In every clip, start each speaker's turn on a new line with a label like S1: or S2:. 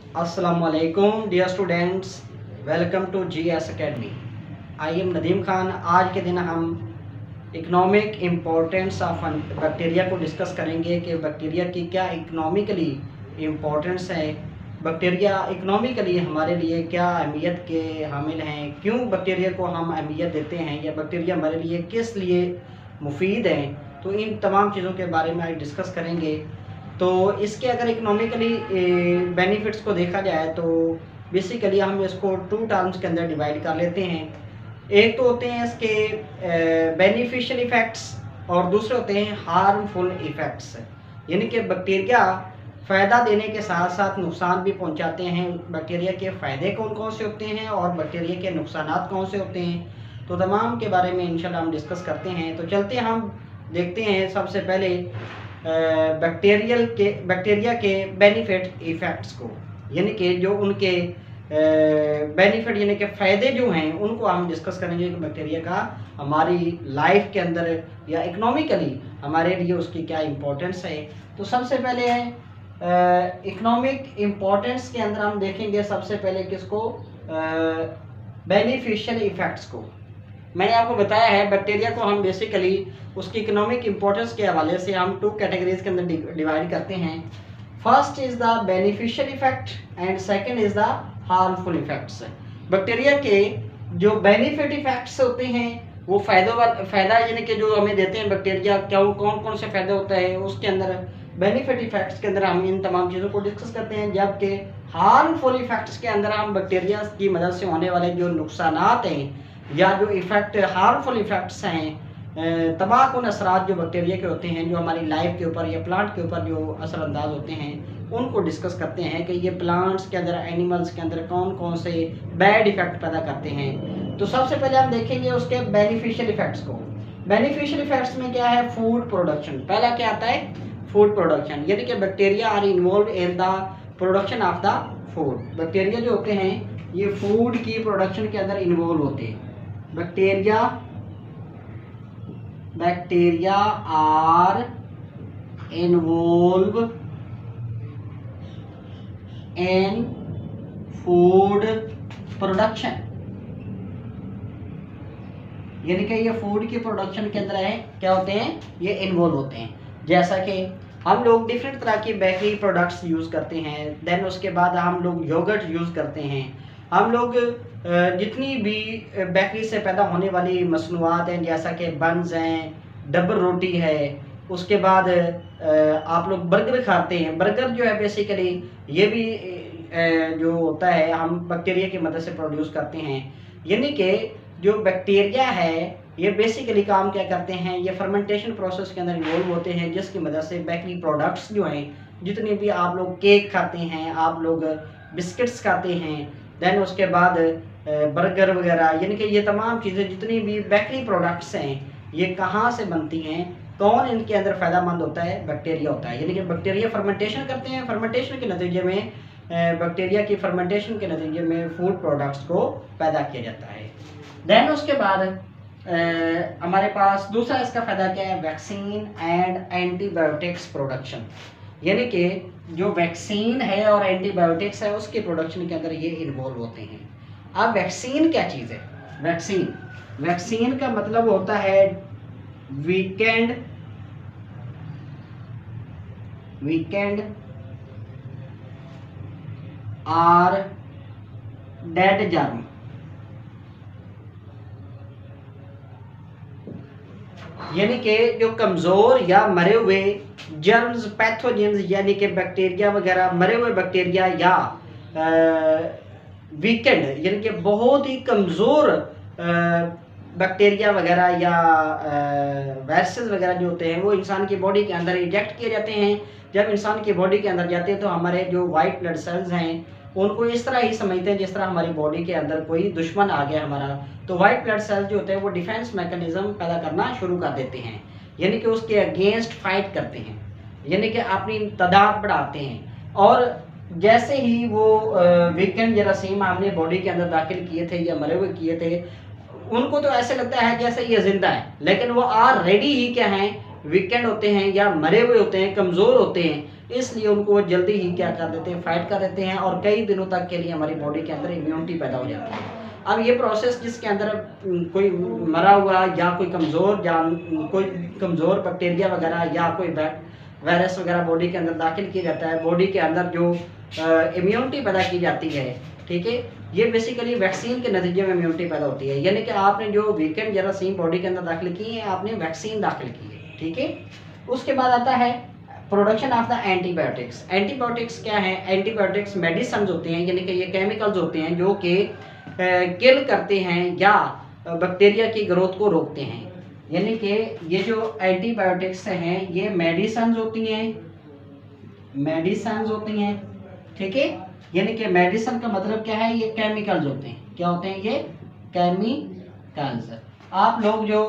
S1: अस्सलामुअलैकुम dear students, welcome to GS academy. I am Nadeem Khan. आज के दिन हम इकोनॉमिक इम्पोर्टेंस ऑफ बैक्टीरिया को डिस्कस करेंगे कि बैक्टीरिया की क्या इकोनॉमिकली इम्पोर्टेंस है, बैक्टीरिया इकोनॉमिकली हमारे लिए क्या अहमियत के हामिल हैं, क्यों बैक्टीरिया को हम अहमियत देते हैं या बैक्टीरिया हमारे लिए किस लिए मुफीद हैं। तो इन तमाम चीज़ों के बारे में आज डिस्कस करेंगे। तो इसके अगर इकोनॉमिकली बेनिफिट्स को देखा जाए तो बेसिकली हम इसको टू टर्म्स के अंदर डिवाइड कर लेते हैं। एक तो होते हैं इसके बेनिफिशियल इफ़ेक्ट्स और दूसरे होते हैं हार्मफुल इफ़ेक्ट्स। यानी कि बैक्टीरिया फ़ायदा देने के साथ साथ नुकसान भी पहुंचाते हैं। बैक्टीरिया के फ़ायदे कौन कौन से होते हैं और बैक्टीरिया के नुकसानात कौन से होते हैं, तो तमाम के बारे में इंशाल्लाह हम डिस्कस करते हैं। तो चलते हैं, हम देखते हैं सबसे पहले बैक्टीरिया के बेनिफिट इफ़ेक्ट्स को, यानी कि जो उनके बेनिफिट यानी कि फ़ायदे जो हैं उनको हम डिस्कस करेंगे कि बैक्टीरिया का हमारी लाइफ के अंदर या इकोनॉमिकली हमारे लिए उसकी क्या इम्पोर्टेंस है। तो सबसे पहले है इकोनॉमिक इम्पोर्टेंस के अंदर हम देखेंगे सबसे पहले किसको, बेनिफिशियल इफ़ेक्ट्स को। मैंने आपको बताया है बैक्टीरिया को हम बेसिकली उसकी इकोनॉमिक इम्पोर्टेंस के हवाले से हम टू कैटेगरीज के अंदर डिवाइड करते हैं। First is the beneficial effect and second is the harmful effects. Bacteria के जो बेनिफिट इफ़ेक्ट्स होते हैं वो फ़ायदा यानी कि जो हमें देते हैं बैक्टीरिया, क्या कौन कौन से फ़ायदे होता है उसके अंदर बेनिफिट इफ़ेक्ट्स के अंदर हम इन तमाम चीज़ों को डिस्कस करते हैं। जबकि हार्मफुल इफ़ेक्ट्स के अंदर हम बैक्टीरिया की मदद से होने वाले जो नुकसानात हैं या जो इफ़ेक्ट हार्मफुल इफ़ेक्ट्स हैं, तबाहकुन असरात जो बैक्टीरिया के होते हैं, जो हमारी लाइफ के ऊपर या प्लांट के ऊपर जो असरअंदाज होते हैं, उनको डिस्कस करते हैं कि ये प्लांट्स के अंदर, एनिमल्स के अंदर कौन कौन से बैड इफ़ेक्ट पैदा करते हैं। तो सबसे पहले हम देखेंगे उसके बेनिफिशियल इफ़ेक्ट्स को। बेनिफिशियल इफ़ेक्ट्स में क्या है, फूड प्रोडक्शन। पहला क्या आता है, फूड प्रोडक्शन, यानी कि bacteria are involve in the production of the food. Bacteria जो होते हैं ये फूड की प्रोडक्शन के अंदर इन्वॉल्व होते हैं। Bacteria are involve in food production, यानी कि ये फूड की प्रोडक्शन के अंदर है, क्या होते हैं, ये इन्वॉल्व होते हैं। जैसा कि हम लोग डिफरेंट तरह की बेकरी प्रोडक्ट्स यूज़ करते हैं, देन उसके बाद हम लोग योगर्ट यूज़ करते हैं। हम लोग जितनी भी बेकरी से पैदा होने वाली मसनूआत हैं, जैसा कि बन्स हैं, डबल रोटी है, उसके बाद आप लोग बर्गर खाते हैं। बर्गर जो है बेसिकली ये भी जो होता है हम बैक्टीरिया की मदद से प्रोड्यूस करते हैं। यानी कि जो बैक्टीरिया है ये बेसिकली काम क्या करते हैं, ये फर्मेंटेशन प्रोसेस के अंदर इन्वॉल्व होते हैं, जिसकी मदद से बेकरी प्रोडक्ट्स जो हैं, जितने भी आप लोग केक खाते हैं, आप लोग बिस्किट्स खाते हैं, देन उसके बाद बर्गर वगैरह, यानी कि ये तमाम चीज़ें जितनी भी बेकरी प्रोडक्ट्स हैं ये कहाँ से बनती हैं, कौन इनके अंदर फ़ायदामंद होता है, बैक्टीरिया होता है। यानी कि बैक्टीरिया फर्मेंटेशन करते हैं, फर्मेंटेशन के नतीजे में बैक्टीरिया की फर्मेंटेशन के नतीजे में फूड प्रोडक्ट्स को पैदा किया जाता है। देन उसके बाद हमारे पास दूसरा इसका फ़ायदा क्या है, वैक्सीन एंड एंटीबायोटिक्स प्रोडक्शन। यानी कि जो वैक्सीन है और एंटीबायोटिक्स है उसके प्रोडक्शन के अंदर ये इन्वॉल्व होते हैं। अब वैक्सीन क्या चीज़ है, वैक्सीन का मतलब होता है वीकेंड आर डेड जर्म। यानी कि जो कमज़ोर या मरे हुए जर्म्स, पैथोजेंस, यानी कि बैक्टीरिया वगैरह, मरे हुए बैक्टीरिया या वीकेंड यानी कि बहुत ही कमज़ोर बैक्टीरिया वगैरह या वायरसेस वगैरह जो होते हैं वो इंसान की बॉडी के अंदर इंजेक्ट किए जाते हैं। जब इंसान की बॉडी के अंदर जाते हैं तो हमारे जो वाइट ब्लड सेल्स हैं उनको इस तरह ही समझते हैं जिस तरह हमारी बॉडी के अंदर कोई दुश्मन आ गया हमारा, तो वाइट ब्लड सेल्स जो होते हैं वो डिफेंस मैकेनिज्म पैदा करना शुरू कर देते हैं, यानी कि उसके अगेंस्ट फाइट करते हैं, यानी कि अपनी तादाद बढ़ाते हैं। और जैसे ही वो वीकेंड जरासीम हमने बॉडी के अंदर दाखिल किए थे या मरे हुए किए थे, उनको तो ऐसे लगता है जैसे ये जिंदा है, लेकिन वो ऑलरेडी ही क्या हैं, वीकेंड होते हैं या मरे हुए होते हैं, कमज़ोर होते हैं। इसलिए उनको वो जल्दी ही क्या कर देते हैं, फाइट कर देते हैं और कई दिनों तक के लिए हमारी बॉडी के अंदर इम्यूनिटी पैदा हो जाती है। अब ये प्रोसेस जिसके अंदर कोई मरा हुआ या कोई कमज़ोर बैक्टीरिया वगैरह या कोई वायरस वगैरह बॉडी के अंदर दाखिल किया जाता है, बॉडी के अंदर जो इम्यूनिटी पैदा की जाती है, ठीक है, ये बेसिकली वैक्सीन के नतीजे में इम्यूनिटी पैदा होती है। यानी कि आपने जो वीकेंड जरासीम बॉडी के अंदर दाखिल की है, आपने वैक्सीन दाखिल की है, ठीक है। उसके बाद आता है production of the antibiotics. Antibiotics क्या है? एंटीबायोटिक्स मेडिसिन होते हैं, यानी कि ये केमिकल्स होते हैं जो कि किल करते हैं या बैक्टीरिया की ग्रोथ को रोकते हैं। यानी कि ये जो एंटीबायोटिक्स हैं ये मेडिसिन होती हैं, ठीक है। यानी कि मेडिसिन का मतलब क्या है? ये केमिकल्स होते हैं। क्या होते हैं? ये केमिकल्स। आप लोग जो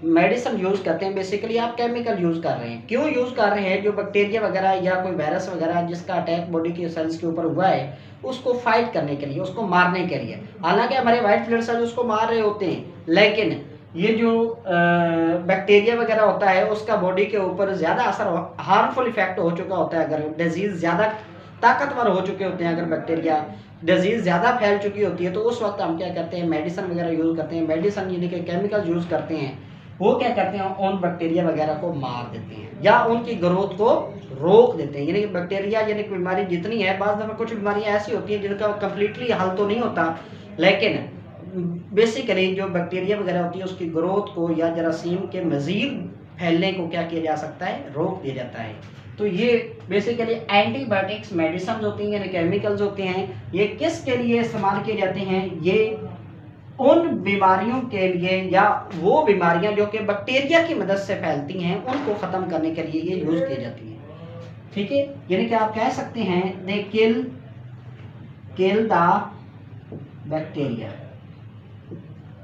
S1: मेडिसिन यूज़ करते हैं बेसिकली आप केमिकल यूज़ कर रहे हैं। क्यों यूज़ कर रहे हैं? जो बैक्टीरिया वगैरह या कोई वायरस वगैरह जिसका अटैक बॉडी के सेल्स के ऊपर हुआ है उसको फाइट करने के लिए, उसको मारने के लिए। हालांकि हमारे वाइट ब्लड सेल उसको मार रहे होते हैं, लेकिन ये जो बैक्टीरिया वगैरह होता है उसका बॉडी के ऊपर ज़्यादा असर, हार्मफुल इफेक्ट हो चुका होता है। अगर डिजीज़ ज़्यादा ताकतवर हो चुके होते हैं, अगर बैक्टीरिया डिजीज़ ज़्यादा फैल चुकी होती है, तो उस वक्त हम क्या करते हैं? मेडिसिन वगैरह यूज़ करते हैं। मेडिसिन यानी कि केमिकल यूज़ करते हैं, वो क्या करते हैं? उन बैक्टीरिया वगैरह को मार देते हैं या उनकी ग्रोथ को रोक देते हैं। यानी कि बैक्टीरिया यानी कि बीमारी जितनी है, बाज़ दफ़ा कुछ बीमारियाँ ऐसी होती हैं जिनका कम्प्लीटली हल तो नहीं होता, लेकिन बेसिकली जो बैक्टीरिया वगैरह होती है उसकी ग्रोथ को या जरासीम के मज़ीद फैलने को क्या किया जा सकता है? रोक दिया जाता है। तो ये बेसिकली एंटीबायोटिक्स मेडिसिन होती हैं, यानी केमिकल्स होते हैं। ये किसके लिए इस्तेमाल किए जाते हैं? ये उन बीमारियों के लिए या वो बीमारियां जो कि बैक्टीरिया की मदद से फैलती हैं उनको ख़त्म करने के लिए ये यूज़ की जाती हैं, ठीक है। यानी कि आप कह सकते हैं दे किल द बैक्टीरिया।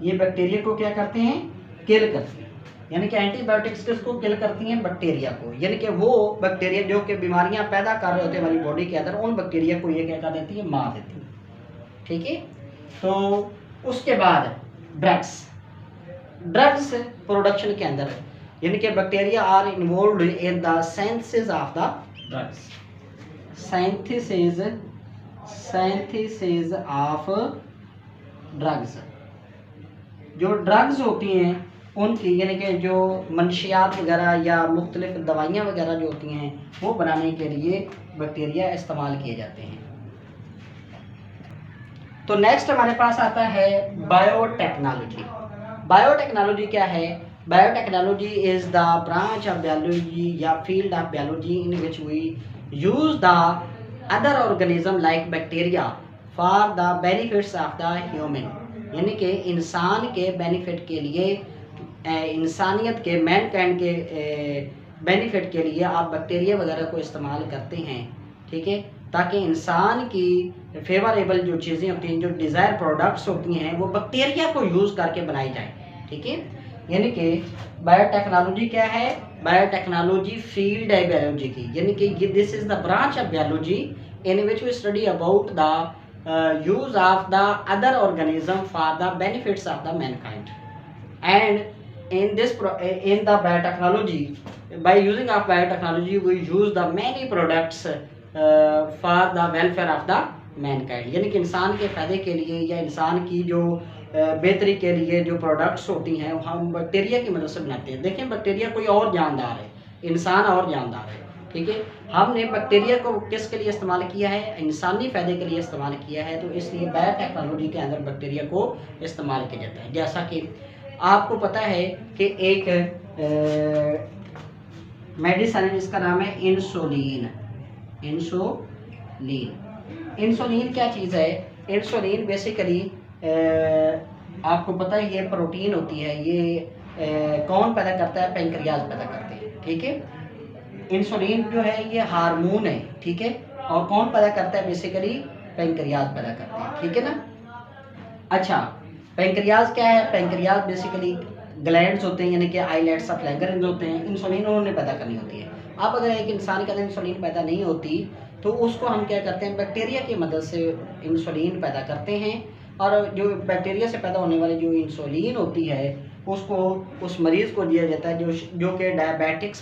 S1: ये बैक्टीरिया को क्या करते हैं? किल करते हैं। यानी कि एंटीबायोटिक्स किसको किल करती हैं? बैक्टीरिया को। यानी कि वो बैक्टीरिया जो कि बीमारियां पैदा कर रहे होते हैं हमारी बॉडी के अंदर, उन बैक्टीरिया को ये क्या कर देती है? मार देती है, ठीक है। तो उसके बाद ड्रग्स प्रोडक्शन के अंदर यानी कि bacteria are involved in the synthesis of the drugs. Synthesis of drugs. जो ड्रग्स होती हैं उनकी यानी कि जो मंशियात वगैरह या मुख्तलिफ दवाइयाँ वगैरह जो होती हैं वो बनाने के लिए बैक्टीरिया इस्तेमाल किए जाते हैं। तो नेक्स्ट हमारे पास आता है बायोटेक्नोलॉजी। बायोटेक्नोलॉजी क्या है? Biotechnology is the branch of biology या field of biology in which we use the other organism like bacteria for the benefits of the human. यानी कि इंसान के बेनिफिट के लिए, इंसानियत के, मैनकाइंड के बेनिफिट के लिए आप बैक्टीरिया वगैरह को इस्तेमाल करते हैं, ठीक है, ताकि इंसान की फेवरेबल जो चीज़ें होती हैं, जो डिज़ायर प्रोडक्ट्स होती हैं, वो बैक्टीरिया को यूज़ करके बनाई जाए, ठीक है। यानी कि बायोटेक्नोलॉजी क्या है? बायोटेक्नोलॉजी फील्ड है बायोलॉजी की, यानी कि ये this is the branch of biology in which we study about the use of the other organism for the benefits of the mankind. And in the biotechnology, by using of biotechnology we use the many products for the welfare of the mankind। यानी कि इंसान के फ़ायदे के लिए या इंसान की जो बेहतरी के लिए जो प्रोडक्ट्स होती हैं हम बैक्टीरिया की मदद से बनाते हैं। देखें, बैक्टीरिया कोई और जानदार है, इंसान और जानदार है, ठीक है। हमने बैक्टीरिया को किसके लिए इस्तेमाल किया है? इंसानी फ़ायदे के लिए इस्तेमाल किया है। तो इसलिए बायोटेक्नोलॉजी के अंदर बैक्टीरिया को इस्तेमाल किया जाता है। जैसा कि आपको पता है कि एक मेडिसिन है जिसका नाम है इंसुलिन। इंसुलिन क्या चीज़ है? इंसुलिन बेसिकली आपको पता है ये प्रोटीन होती है। ये कौन पैदा करता है? पैंक्रियाज पैदा करते हैं, ठीक है। इंसुलिन जो है ये हार्मोन है, ठीक है, और कौन पैदा करता है? बेसिकली पैंक्रियाज पैदा करते हैं, ठीक है ना। अच्छा, पैंक्रियाज क्या है? पैंक्रियाज बेसिकली ग्लैंड्स होते हैं, यानी कि आइलेट्स ऑफ लैंगरेंज होते हैं। इंसुलिन उन्होंने पैदा करनी होती है। अब अगर एक इंसान के अंदर इंसुलिन पैदा नहीं होती तो उसको हम क्या करते हैं? बैक्टीरिया की मदद से इंसुलिन पैदा करते हैं। और जो बैक्टीरिया से पैदा होने वाली जो इंसुलिन होती है उसको उस मरीज़ को दिया जाता है जो कि डायबिटिक्स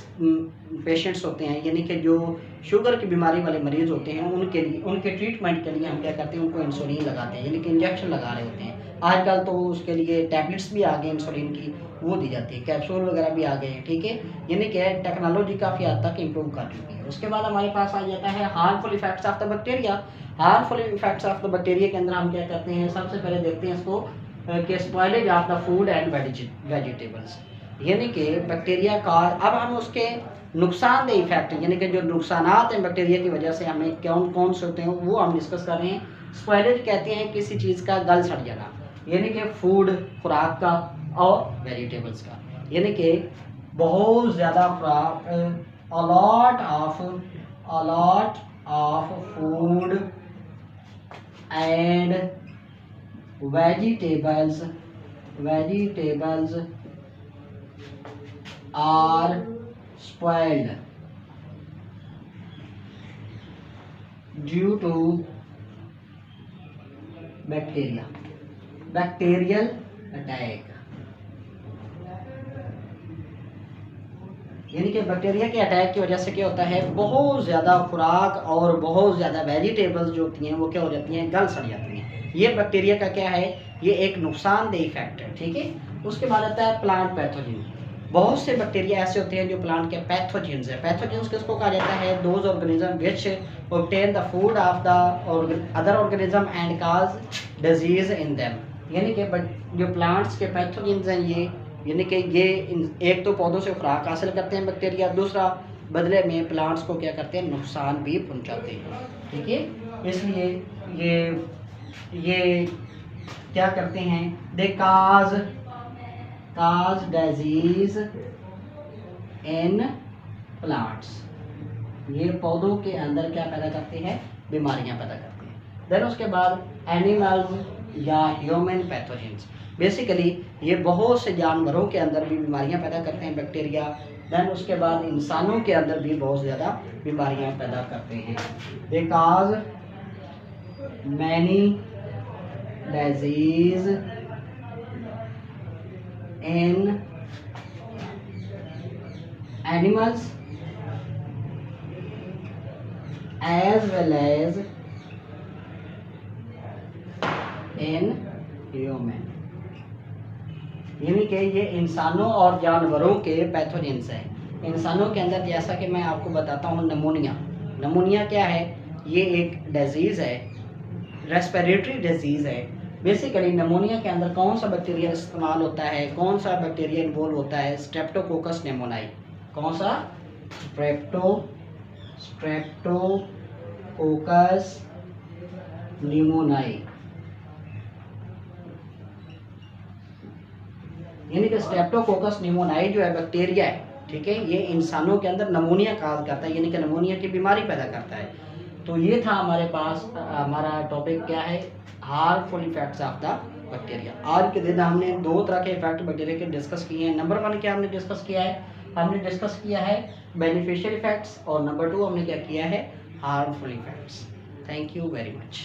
S1: पेशेंट्स होते हैं, यानी कि जो शुगर की बीमारी वाले मरीज़ होते हैं उनके लिए, उनके ट्रीटमेंट के लिए हम क्या करते हैं, उनको इंसुलिन लगाते हैं, यानी कि इंजेक्शन लगा रहे होते हैं। आजकल तो उसके लिए टैबलेट्स भी आ गए इंसुलिन की, वो दी जाती है, कैप्सूल वगैरह भी आ गए हैं, ठीक है। यानी कि टेक्नोलॉजी काफ़ी हद तक इम्प्रूव कर चुकी है। उसके बाद हमारे पास आ जाता है harmful effects of the bacteria. Harmful effects of the bacteria के अंदर हम क्या करते हैं, सबसे पहले देखते हैं इसको कि spoilage of the food and vegetables, यानी कि बैक्टीरिया का, अब हम उसके नुकसानदेह इफेक्ट, यानी कि जो नुकसानात हैं बैक्टीरिया की वजह से हमें कौन कौन से होते हैं वो हम डिस्कस कर रहे हैं। स्पॉइलेज कहते हैं किसी चीज़ का गल सड़ जाना, यानी कि फूड, खुराक का और वेजिटेबल्स का, यानी कि बहुत ज़्यादा खुराक, a lot of food and vegetables are spoiled due to bacterial attack, यानी कि बैक्टीरिया के अटैक की वजह से क्या होता है, बहुत ज़्यादा खुराक और बहुत ज़्यादा वेजिटेबल्स जो होती हैं वो क्या हो जाती हैं, गल सड़ जाती हैं। ये बैक्टीरिया का क्या है, ये एक नुकसानदेह इफेक्ट है, ठीक है। उसके बाद आता है प्लांट पैथोजन। बहुत से बैक्टीरिया ऐसे होते हैं जो प्लांट के पैथोजेंस है। पैथोजेंस किसको कहा जाता है, those organism which obtain the food of the other organism and cause disease in them, यानी कि जो प्लांट्स के पैथोजेंस हैं ये, यानी कि ये एक तो पौधों से खुराक हासिल करते हैं बैक्टीरिया, दूसरा बदले में प्लांट्स को क्या करते हैं, नुकसान भी पहुंचाते हैं, ठीक है। इसलिए ये क्या करते हैं, दे काज डिजीज इन प्लांट्स, ये पौधों के अंदर क्या पैदा करते हैं, बीमारियां पैदा करते हैं। देन उसके बाद एनिमल्स या ह्यूमन पैथोजेंस, बेसिकली ये बहुत से जानवरों के अंदर भी बीमारियां पैदा करते हैं बैक्टीरिया। देन उसके बाद इंसानों के अंदर भी बहुत ज़्यादा बीमारियां पैदा करते हैं। Because many disease in animals as well as in human, यानी कि ये इंसानों और जानवरों के पैथोजेंस हैं। इंसानों के अंदर जैसा कि मैं आपको बताता हूँ, नमूनिया क्या है, ये एक डिजीज़ है, रेस्पिरेटरी डिजीज़ है। बेसिकली नमूनिया के अंदर कौन सा बैक्टीरिया इस्तेमाल होता है, कौन सा बैक्टीरिया इन्वॉल्व होता है, स्ट्रेप्टोकोकस निमोनियाई। कौन सा, स्ट्रेप्टोकोकस निमोनियाई, यानी कि स्ट्रेप्टोकोकस निमोनियाई जो है बैक्टीरिया है, ठीक है, ये इंसानों के अंदर नमूनिया काज करता है, यानी कि नमूनिया की बीमारी पैदा करता है। तो ये था हमारे पास, हमारा टॉपिक क्या है, harmful effects of the bacteria. आज के दिन हमने दो तरह के इफेक्ट बैक्टीरिया के डिस्कस किए हैं। नंबर 1 क्या हमने डिस्कस किया है, बेनिफिशियल इफेक्ट्स, और नंबर 2 हमने क्या किया है, harmful effects. Thank you very much.